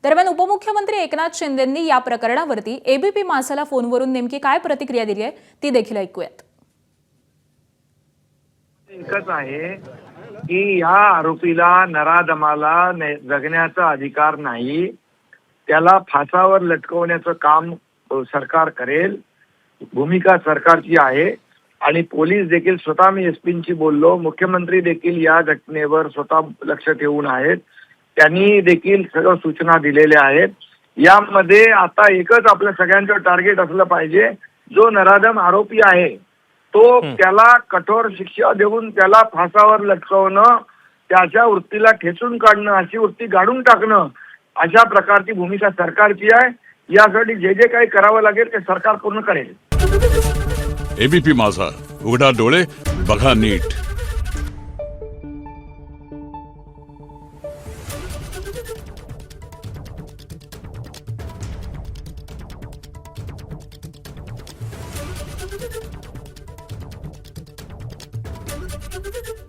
दरम्यान उपमुख्यमंत्री एकनाथ शिंदेंनी या प्रकरणावरती एबीपी माझाला फोनवरून नेमकी काय प्रतिक्रिया दिली आहे ती देखील ऐकूयात। एकच आहे की या आरोपीला नराधमाला जगण्याचा अधिकार नाही, त्याला फासावर लटकवण्याचं काम सरकार करेल, भूमिका सरकारची आहे। आणि पोलीस देखील स्वतः, मी एसपींची बोललो, मुख्यमंत्री देखील या घटनेवर स्वतः लक्ष ठेवून आहेत, त्यांनी देखील सगळं सूचना दिलेल्या आहेत। यामध्ये आता एकच आपल्या सगळ्यांचं टार्गेट असलं पाहिजे, जो नराधम आरोपी आहे तो त्याला कठोर शिक्षा देऊन त्याला फासावर लटकवणं, त्याच्या वृत्तीला खेचून काढणं, अशी वृत्ती गाडून टाकणं, अशा प्रकारची भूमिका सरकारची आहे। यासाठी जे जे काही करावं लागेल ते सरकार पूर्ण करेल। एबीपी माझा, उघडा डोळे बघा नीट। Thank you.